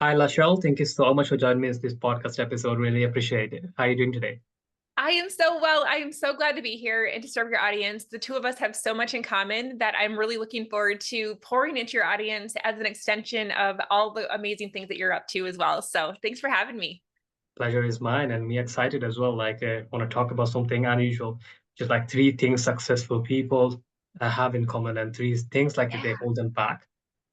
Hi, LaChelle. Thank you so much for joining me in this podcast episode. Really appreciate it. How are you doing today? I am so well. I am so glad to be here and to serve your audience. The two of us have so much in common that I'm really looking forward to pouring into your audience as an extension of all the amazing things that you're up to as well. So thanks for having me. Pleasure is mine, and me excited as well. Want to talk about something unusual, just like three things successful people have in common, and three things like Yeah. they hold them back.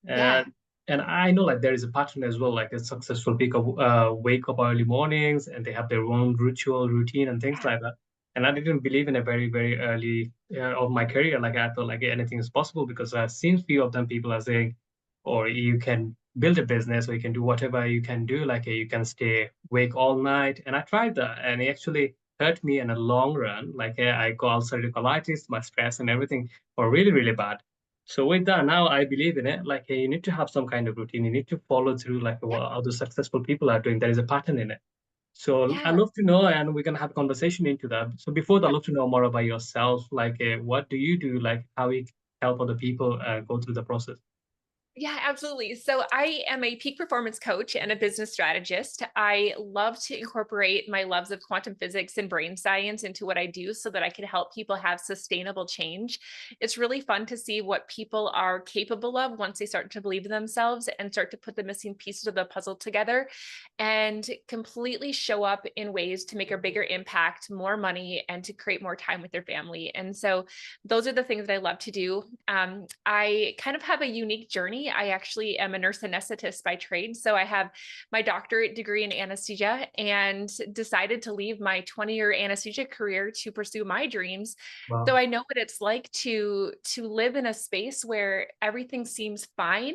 Yeah. And I know like there is a pattern as well. Like a successful people wake up early mornings, and they have their own ritual, routine, and things Yeah. like that. And I didn't believe in a very early of my career. Like I thought like anything is possible because I've seen few of them people are saying, or you can build a business or you can do whatever you can do you can stay awake all night, and I tried that and it actually hurt me in a long run. I got ulcerative colitis, my stress and everything were really bad. So with that, now I believe in it. You need to have some kind of routine, you need to follow through like Yeah. what other successful people are doing. There is a pattern in it. So I Yeah. love to know, and we can have a conversation into that. So before that, I love to know more about yourself. What do you do, like how you help other people go through the process? Yeah, absolutely. So I am a peak performance coach and a business strategist. I love to incorporate my loves of quantum physics and brain science into what I do so that I can help people have sustainable change. It's really fun to see what people are capable of once they start to believe in themselves and start to put the missing pieces of the puzzle together and completely show up in ways to make a bigger impact, more money, and to create more time with their family. And so those are the things that I love to do. I kind of have a unique journey. I actually am a nurse anesthetist by trade. So I have my doctorate degree in anesthesia and decided to leave my 20-year anesthesia career to pursue my dreams. So Wow. I know what it's like to live in a space where everything seems fine,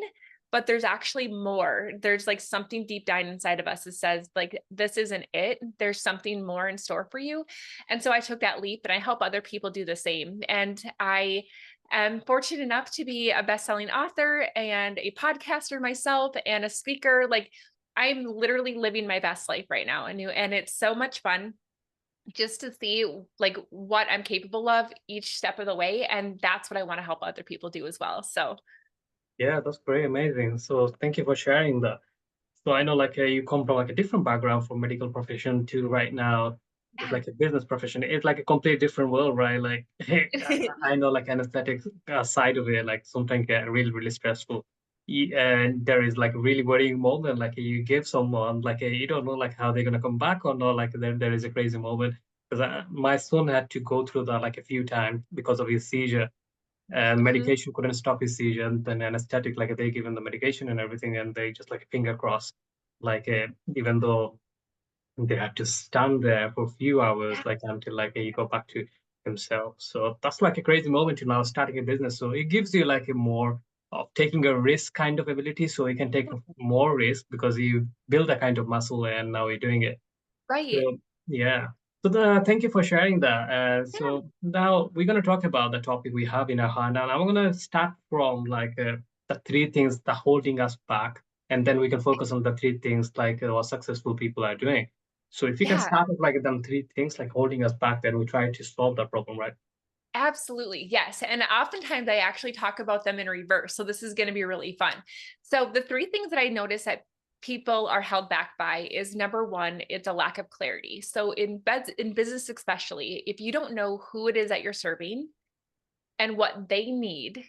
but there's actually more. There's like something deep down inside of us that says like this isn't it. There's something more in store for you. And so I took that leap and I help other people do the same. And I am fortunate enough to be a best-selling author and a podcaster myself and a speaker. Like I'm literally living my best life right now. And it's so much fun just to see like what I'm capable of each step of the way. And that's what I want to help other people do as well. So Yeah, that's pretty amazing. So thank you for sharing that. So I know you come from like a different background from medical profession to right now. It's yeah. like a business profession. It's like a completely different world, right? Like I know like anesthetics side of it, like sometimes get really stressful. And there is like a really worrying moment, like you give someone you don't know like how they're gonna come back or not. Like there is a crazy moment because my son had to go through that like a few times because of his seizure, and Mhm. medication couldn't stop his seizure, and then anesthetic like they give him the medication and everything, and they just like finger crossed, even though they had to stand there for a few hours Yeah. like until he got back to himself. So that's like a crazy moment to now starting a business. So it gives you like a more of taking a risk kind of ability, so you can take more risk because you build a kind of muscle and now you're doing it. Right. So yeah. Thank you for sharing that. Yeah. So now we're going to talk about the topic we have in our hand, and I'm going to start from the three things that holding us back, and then we can focus on the three things what successful people are doing. So if you can Yeah. start with like them three things like holding us back, then we try to solve that problem, right? Absolutely. Yes. And oftentimes I actually talk about them in reverse. So this is going to be really fun. So the three things that I notice that people are held back by is number one, it's a lack of clarity. So in business, especially, if you don't know who it is that you're serving and what they need,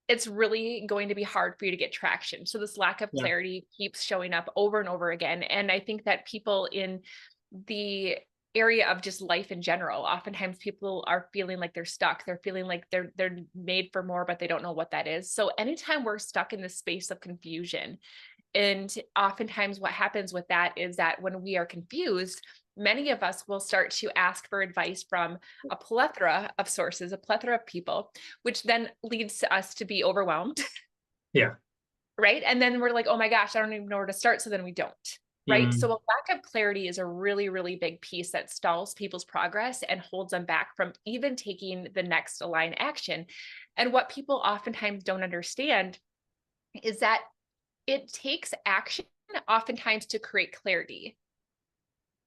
it's really going to be hard for you to get traction. So this lack of Yeah. clarity keeps showing up over and over again. And I think that people in the area of just life in general, oftentimes people are feeling like they're stuck. They're feeling like they're made for more, but they don't know what that is. So anytime we're stuck in this space of confusion, and oftentimes, what happens with that is that when we are confused, many of us will start to ask for advice from a plethora of sources, a plethora of people, which then leads to us to be overwhelmed, Yeah. right? And then we're like, oh my gosh, I don't even know where to start. So then we don't. Right. So Mm, a lack of clarity is a really big piece that stalls people's progress and holds them back from even taking the next aligned action. And what people oftentimes don't understand is that it takes action oftentimes to create clarity.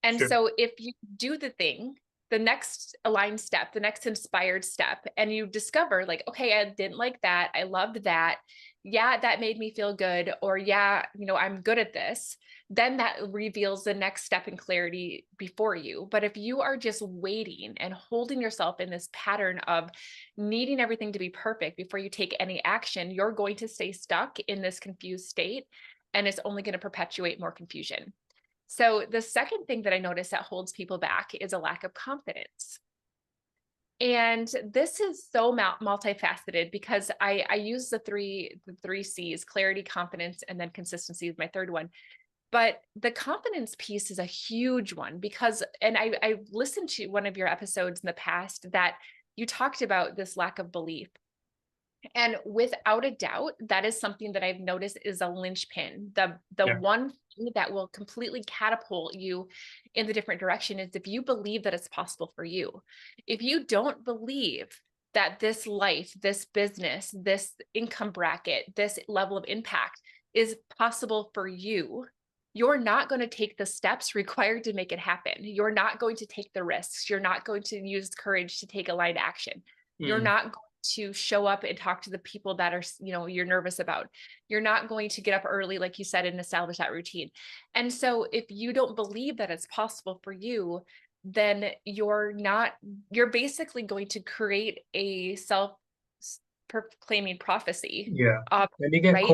And sure. so if you do the thing the next aligned step, the next inspired step, and you discover like, okay, I didn't like that. I loved that. Yeah, that made me feel good. Or yeah, I'm good at this. Then that reveals the next step in clarity before you. But if you are just waiting and holding yourself in this pattern of needing everything to be perfect before you take any action, you're going to stay stuck in this confused state, and it's only going to perpetuate more confusion. So the second thing that I notice that holds people back is a lack of confidence. And this is so multifaceted because I use the three C's: clarity, confidence, and then consistency is my third one. But the confidence piece is a huge one because, and I listened to one of your episodes in the past that you talked about this lack of belief. And without a doubt, that is something that I've noticed is a linchpin. The Yeah. one thing that will completely catapult you in the different direction is if you believe that it's possible for you. If you don't believe that this life, this business, this income bracket, this level of impact is possible for you, you're not going to take the steps required to make it happen. You're not going to take the risks. You're not going to use courage to take aligned action. You're Mm. not going to show up and talk to the people that are, you're nervous about. You're not going to get up early, like you said, and establish that routine. And so if you don't believe that it's possible for you, then you're basically going to create a self proclaiming prophecy. Yeah. uh, And you get right.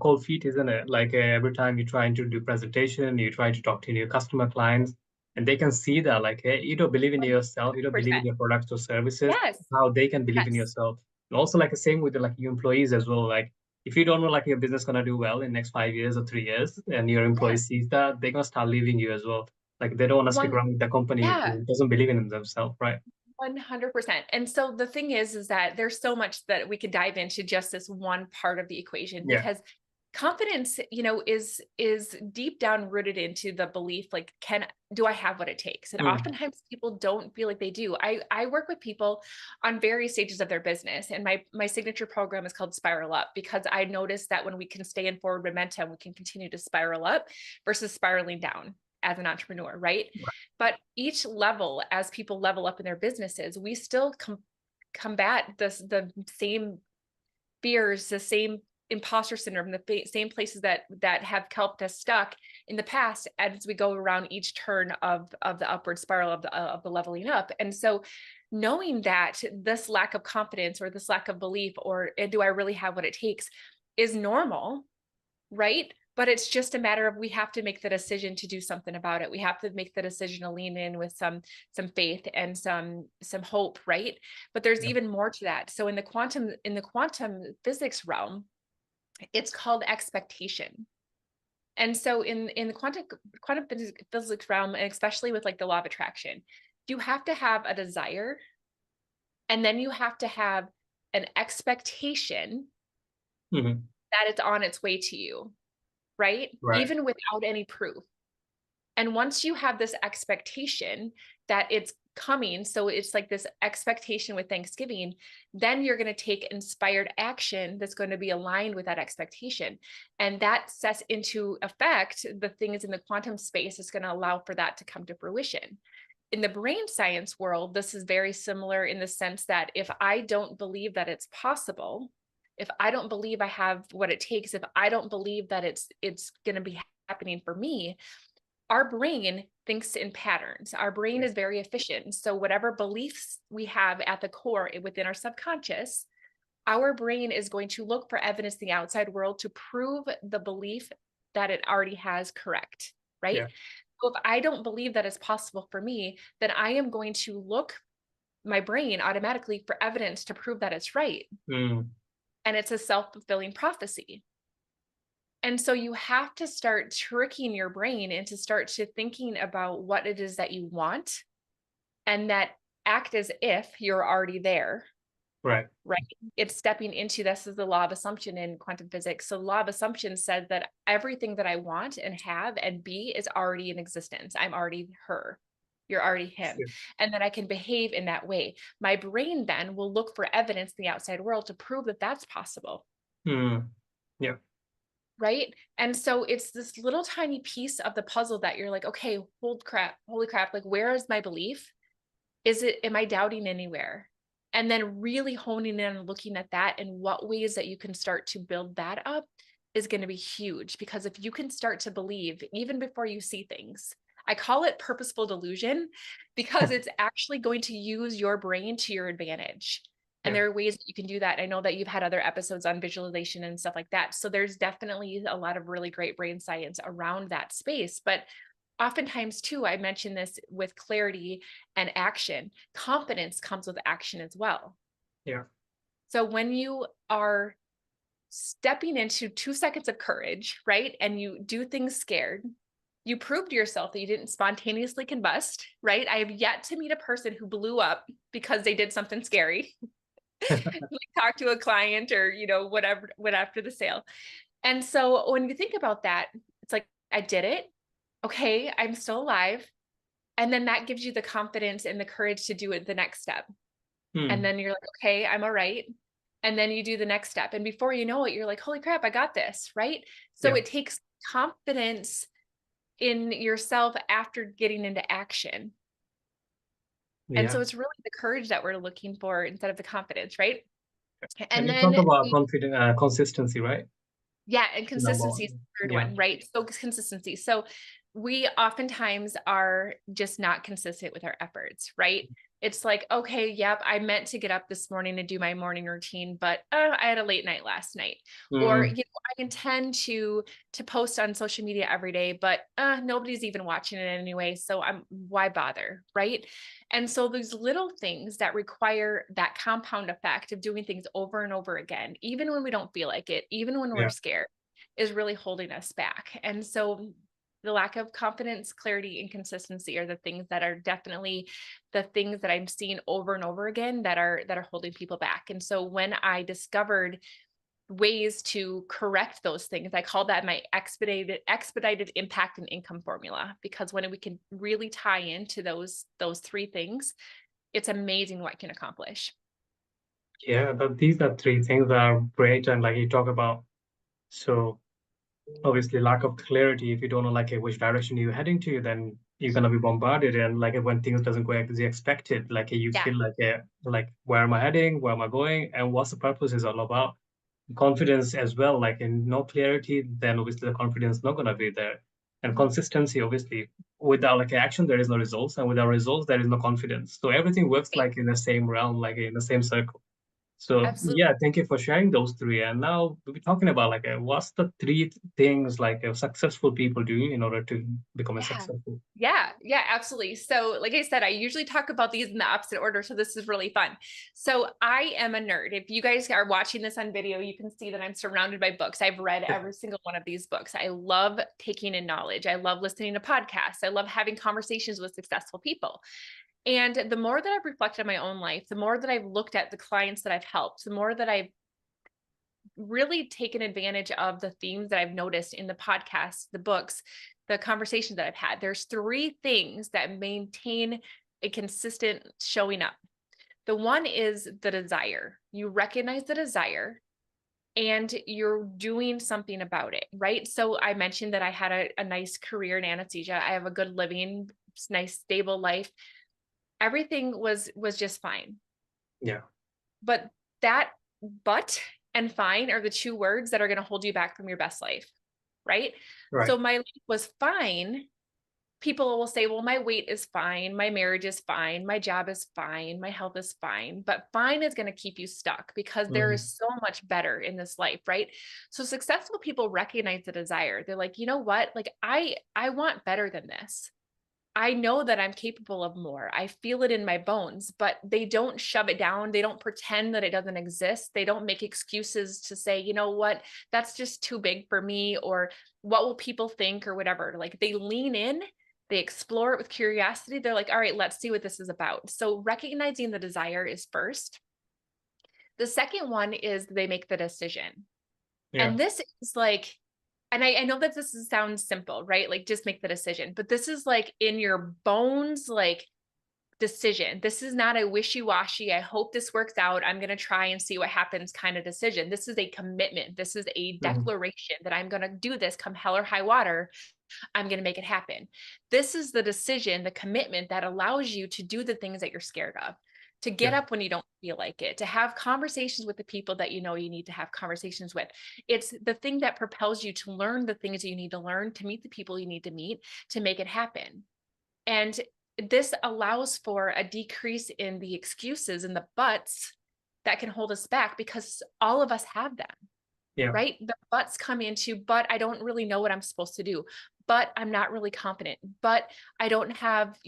cold feet, isn't it? Like every time you're trying to do presentation, you try to talk to your customer clients, and they can see that, like, hey, you don't believe in yourself, you don't believe in 100%. your products or services, Yes. how they can believe in Yes. yourself. And also, like the same with like your employees as well. Like, if you don't know like your business gonna do well in next 5 years or 3 years, and your Yes. employees sees that, they're gonna start leaving you as well. Like they don't want to stick One. around with the company Yeah. who doesn't believe in themselves, right? 100%. And so the thing is that there's so much that we could dive into just this one part of the equation, Yeah. because confidence, is deep down rooted into the belief, like, do I have what it takes? And Mm. oftentimes people don't feel like they do. I work with people on various stages of their business, and my signature program is called Spiral Up, because I noticed that when we can stay in forward momentum, we can continue to spiral up versus spiraling down as an entrepreneur, right? But each level, as people level up in their businesses, we still combat the same fears, the same imposter syndrome, the same places that have kept us stuck in the past as we go around each turn of the upward spiral of the leveling up. And so knowing that this lack of confidence or this lack of belief, or do I really have what it takes, is normal, right? But it's just a matter of, we have to make the decision to do something about it. We have to make the decision to lean in with some faith and some hope, right? But there's Yeah. even more to that. So in the quantum physics realm, it's called expectation. And so in the quantum physics realm, and especially with like the law of attraction, you have to have a desire, and then you have to have an expectation Mhm. that it's on its way to you, right? Right. Even without any proof. And once you have this expectation that it's coming, so it's like this expectation with Thanksgiving, then you're going to take inspired action that's going to be aligned with that expectation. And that sets into effect the things in the quantum space is going to allow for that to come to fruition. In the brain science world, this is very similar in the sense that if I don't believe that it's possible, if I don't believe I have what it takes, if I don't believe that it's going to be happening for me, our brain thinks in patterns. Our brain Yeah. is very efficient. So whatever beliefs we have at the core within our subconscious, our brain is going to look for evidence in the outside world to prove the belief that it already has correct, right? Yeah. So if I don't believe that it's possible for me, then I am going to look my brain automatically for evidence to prove that it's right. Mm. And it's a self-fulfilling prophecy. And so you have to start tricking your brain into start to thinking about what it is that you want, and that act as if you're already there, Right. right? It's stepping into, this is the law of assumption in quantum physics. So the law of assumption says that everything that I want and have and be is already in existence. I'm already her. You're already him. Sure. And then I can behave in that way. My brain then will look for evidence in the outside world to prove that that's possible. Mm. Yeah. Right. And so it's this little tiny piece of the puzzle that you're like, okay, holy crap, like, where is my belief? am I doubting anywhere? And then really honing in and looking at that and what ways that you can start to build that up is going to be huge. Because if you can start to believe even before you see things, I call it purposeful delusion because it's actually going to use your brain to your advantage. And Yeah. there are ways that you can do that. I know that you've had other episodes on visualization and stuff like that. So there's definitely a lot of really great brain science around that space. But oftentimes too, I mentioned this with clarity and action. Confidence comes with action as well. Yeah. So when you are stepping into 2 seconds of courage, right? And you do things scared, you prove to yourself that you didn't spontaneously combust, right? I have yet to meet a person who blew up because they did something scary. Like talk to a client or, whatever, went after the sale. And so when you think about that, it's like, I did it. Okay, I'm still alive. And then that gives you the confidence and the courage to do it the next step. And Hmm. then you're like, okay, I'm all right. And then you do the next step. And before you know it, you're like, holy crap, I got this. Right. So Yeah. it takes confidence in yourself after getting into action. And Yeah. so it's really the courage that we're looking for instead of the confidence. Right. And And you then talk about confident consistency, right? yeah, and Number consistency is one. the third Yeah. one, right? So consistency. So we oftentimes are just not consistent with our efforts, right? It's like, okay, yep, I meant to get up this morning to do my morning routine, but I had a late night last night. Or, Mm, I intend to post on social media every day, but nobody's even watching it anyway. So why bother, right? And so these little things that require that compound effect of doing things over and over again, even when we don't feel like it, even when we're yeah. scared, is really holding us back. And so the lack of confidence, clarity, and consistency are the things that are definitely the things that I'm seeing over and over again that are holding people back. And so when I discovered ways to correct those things, I call that my expedited impact and income formula, because when we can really tie into those three things, it's amazing what it can accomplish. Yeah, but these are three things that are great. And like you talk about, so obviously lack of clarity. If you don't know like which direction you're heading to, then you're gonna be bombarded. And like when things doesn't go as you expected, like you Yeah. feel like where am I heading? Where am I going? And what's the purpose is all about? Confidence as well. Like in no clarity, then obviously the confidence not gonna be there. And Mhm. consistency, obviously, without like action, there is no results, and without results, there is no confidence. So everything works Right. like in the same realm, like in the same circle. So Absolutely. yeah, thank you for sharing those three. And now we'll be talking about like what's the three things like successful people do in order to become a Yeah. successful. Yeah, absolutely. So, like I said, I usually talk about these in the opposite order. So, this is really fun. So, I am a nerd. If you guys are watching this on video, you can see that I'm surrounded by books. I've read every single one of these books. I love taking in knowledge. I love listening to podcasts. I love having conversations with successful people. And the more that I've reflected on my own life, the more that I've looked at the clients that I've helped, the more that I've really taken advantage of the themes that I've noticed in the podcasts, the books, the conversations that I've had. There's three things that maintain a consistent showing up. The one is the desire. You recognize the desire and you're doing something about it, right? So I mentioned that I had a nice career in anesthesia. I have a good living, nice, stable life. Everything was just fine. Yeah. But that but and fine are the two words that are going to hold you back from your best life, right? Right. So my life was fine. People will say, well, my weight is fine. My marriage is fine. My job is fine. My health is fine. But fine is going to keep you stuck because there Mm, is so much better in this life, right? So successful people recognize the desire. They're like, you know what? Like I want better than this. I know that I'm capable of more. I feel it in my bones, but they don't shove it down. They don't pretend that it doesn't exist. They don't make excuses to say, you know what, that's just too big for me, or what will people think, or whatever. Like they lean in, they explore it with curiosity. They're like, all right, let's see what this is about. So recognizing the desire is first. The second one is they make the decision. yeah. And this is like, and I know that sounds simple, right? Like just make the decision, but this is like in your bones, like decision. This is not a wishy-washy, I hope this works out, I'm going to try and see what happens kind of decision. This is a commitment. This is a Mhm. declaration that I'm going to do this come hell or high water. I'm going to make it happen. This is the decision, the commitment that allows you to do the things that you're scared of, to get Yeah. up when you don't feel like it, to have conversations with the people that you know you need to have conversations with. It's the thing that propels you to learn the things you need to learn, to meet the people you need to meet, to make it happen. And this allows for a decrease in the excuses and the buts that can hold us back, because all of us have them, Yeah. right? The buts come into, but I don't really know what I'm supposed to do. But I'm not really confident. But I don't have,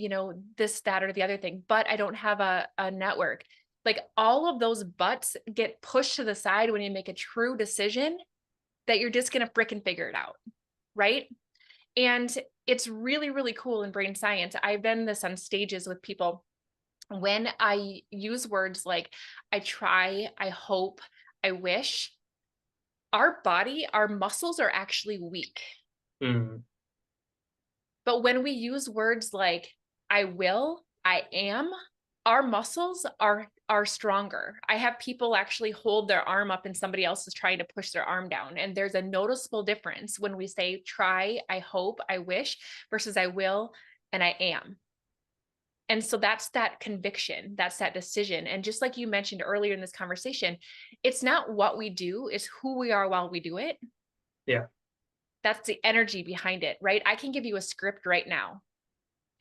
this, that, or the other thing. But I don't have a network. Like, all of those buts get pushed to the side when you make a true decision that you're just going to fricking figure it out. Right. And it's really, really cool in brain science. I've done this on stages with people. When I use words like I try, I hope, I wish, our body, our muscles are actually weak. Mm. But when we use words like I will, I am, our muscles are stronger. I have people actually hold their arm up and somebody else is trying to push their arm down. And there's a noticeable difference when we say try, I hope, I wish versus I will and I am. And so that's that conviction, that's that decision. And just like you mentioned earlier in this conversation, it's not what we do, it's who we are while we do it. Yeah. That's the energy behind it, right? I can give you a script right now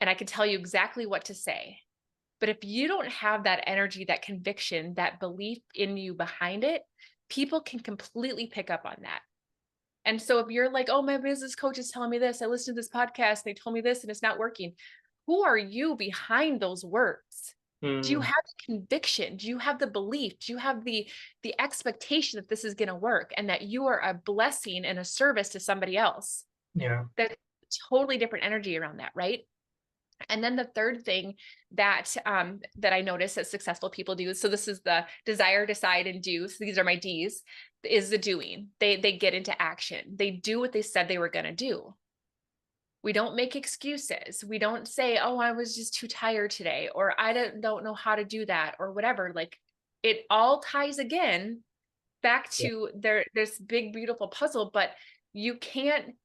and I can tell you exactly what to say. But if you don't have that energy, that conviction, that belief in you behind it, people can completely pick up on that. And so if you're like, oh, my business coach is telling me this, I listened to this podcast, they told me this and it's not working. Who are you behind those words? Do you Mm. have the conviction? Do you have the belief? Do you have the expectation that this is going to work and that you are a blessing and a service to somebody else? Yeah. That's totally different energy around that, right? And then the third thing that that I notice that successful people do, so this is the desire, decide, and do. So these are my D's, is the doing. They get into action. They do what they said they were going to do. We don't make excuses. We don't say, oh, I was just too tired today, or I don't know how to do that, or whatever. Like, it all ties again back Yeah. to this big, beautiful puzzle, but you can't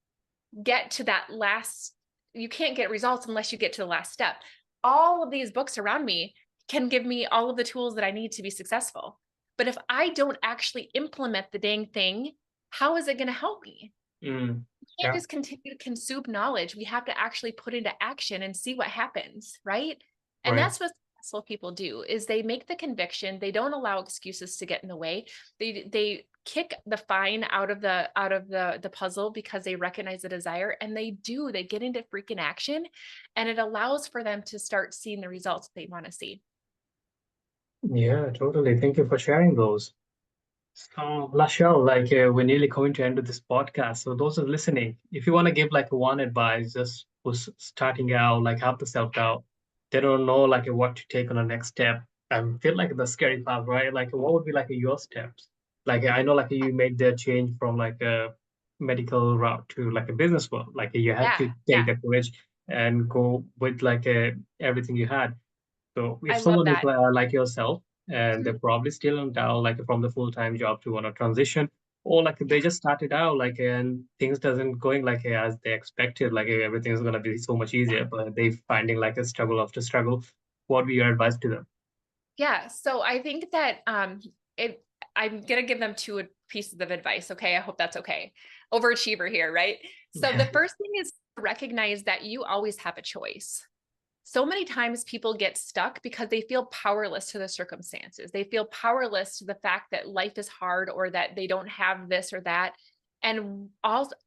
get to that last, you can't get results unless you get to the last step. All of these books around me can give me all of the tools that I need to be successful. But if I don't actually implement the dang thing, how is it going to help me? Mm. We can't Yeah. just continue to consume knowledge. We have to actually put into action and see what happens, right? And Right. that's what successful people do, is they make the conviction. They don't allow excuses to get in the way. They kick the fine out of the puzzle because they recognize the desire, and they get into freaking action, and it allows for them to start seeing the results they want to see. Yeah, totally. Thank you for sharing those. So, LaChelle, we're nearly coming to end of this podcast. So, those are listening, if you want to give like one advice, just who's starting out, like have the self-doubt, they don't know like what to take on the next step. I feel like the scary part, right? Like, what would be like your steps? Like, I know like you made the change from like a medical route to like a business world. Like, you had Yeah, to take yeah, the courage and go with like everything you had. So if I love someone is that. like yourself and they're Mhm. probably still on down, like from the full-time job to on a transition, or like Yeah. they just started out like and things doesn't going like as they expected, like everything's gonna be so much easier, but they finding like a struggle after struggle. What would be your advice to them? Yeah. So I think that it I'm gonna give them two pieces of advice. Okay. I hope that's okay. Overachiever here, right? So the first thing is to recognize that you always have a choice. So many times people get stuck because they feel powerless to the circumstances. They feel powerless to the fact that life is hard or that they don't have this or that. And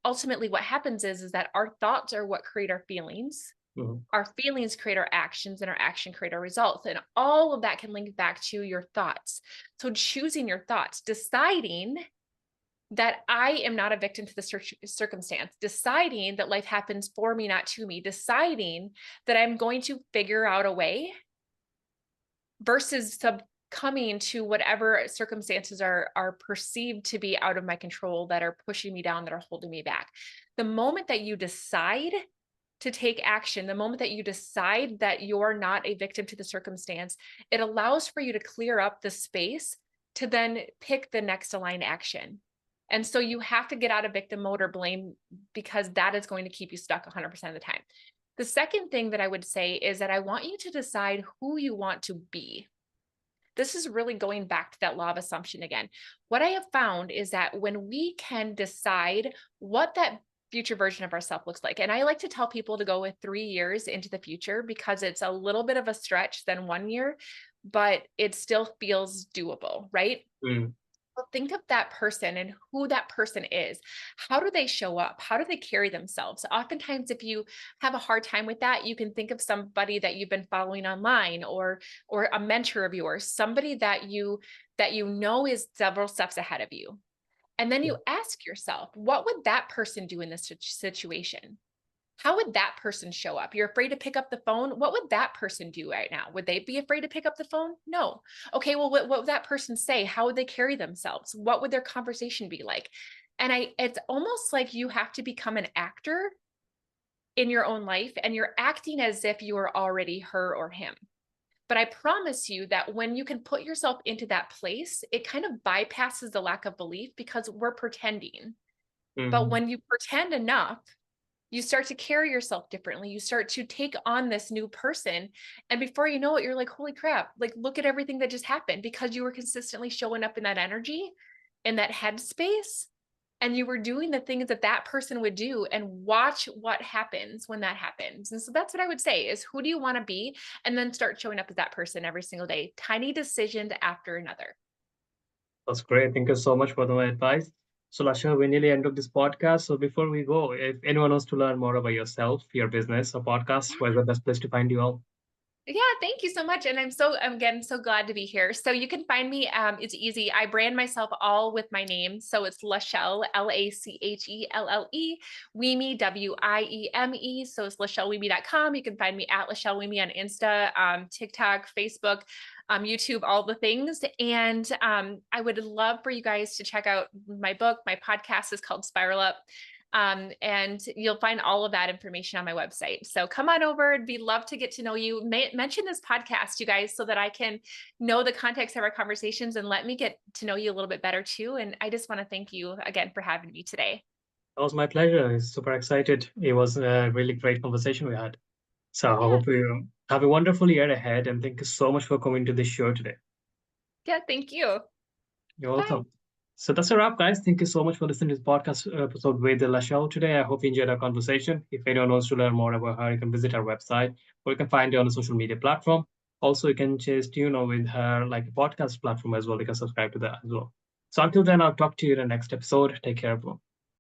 ultimately what happens is that our thoughts are what create our feelings. Mhm. Our feelings create our actions and our action create our results. And all of that can link back to your thoughts. So choosing your thoughts, deciding that I am not a victim to the circumstance, deciding that life happens for me, not to me, deciding that I'm going to figure out a way versus succumbing to whatever circumstances are perceived to be out of my control, that are pushing me down, that are holding me back. The moment that you decide to take action, the moment that you decide that you're not a victim to the circumstance, it allows for you to clear up the space to then pick the next aligned action. And so you have to get out of victim mode or blame, because that is going to keep you stuck 100% of the time. The second thing that I would say is that I want you to decide who you want to be. This is really going back to that law of assumption again. What I have found is that when we can decide what that future version of ourselves looks like, and I like to tell people to go with 3 years into the future because it's a little bit of a stretch than 1 year, but it still feels doable, right? Mm, Well, think of that person and who that person is. How do they show up? How do they carry themselves? Oftentimes, if you have a hard time with that, you can think of somebody that you've been following online, or a mentor of yours, somebody that you know is several steps ahead of you. And then yeah. you ask yourself, what would that person do in this situation? How would that person show up? You're afraid to pick up the phone. What would that person do right now? Would they be afraid to pick up the phone? No. Okay, well, what would that person say? How would they carry themselves? What would their conversation be like? And it's almost like you have to become an actor in your own life, and you're acting as if you are already her or him. But I promise you that when you can put yourself into that place, it kind of bypasses the lack of belief, because we're pretending. But Mm, when you pretend enough, you start to carry yourself differently. You start to take on this new person. And before you know it, you're like, holy crap, like, look at everything that just happened, because you were consistently showing up in that energy, in that headspace. And you were doing the things that that person would do, and watch what happens when that happens. And so that's what I would say is, who do you want to be? And then start showing up as that person every single day. Tiny decisions after another. that's great. Thank you so much for the advice. So, Lasha, we nearly end of this podcast. So, before we go, if anyone wants to learn more about yourself, your business, or podcast, where's the best place to find you all? Yeah, thank you so much. And I'm again so glad to be here. So you can find me, it's easy. I brand myself all with my name. So it's LaChelle, LaChelle, Wieme, Wieme. So it's LaChelleWieme.com. You can find me at LaChelle Wieme on Insta, TikTok, Facebook, YouTube, all the things. And I would love for you guys to check out my book. My podcast is called Spiral Up. And you'll find all of that information on my website. So come on over. It'd be love to get to know you. Mention this podcast, you guys, so that I can know the context of our conversations, and let me get to know you a little bit better too. And I just want to thank you again for having me today. It was my pleasure. I'm super excited. It was a really great conversation we had. So, I Yeah. hope you have a wonderful year ahead. And thank you so much for coming to this show today. Yeah. Thank you. You're Bye. welcome. So that's a wrap, guys. Thank you so much for listening to this podcast episode with LaChelle today. I hope you enjoyed our conversation. If anyone wants to learn more about her, you can visit our website, or you can find her on a social media platform. Also, you can just tune in with her like a podcast platform as well. You can subscribe to that as well. So until then, I'll talk to you in the next episode. Take care, everyone.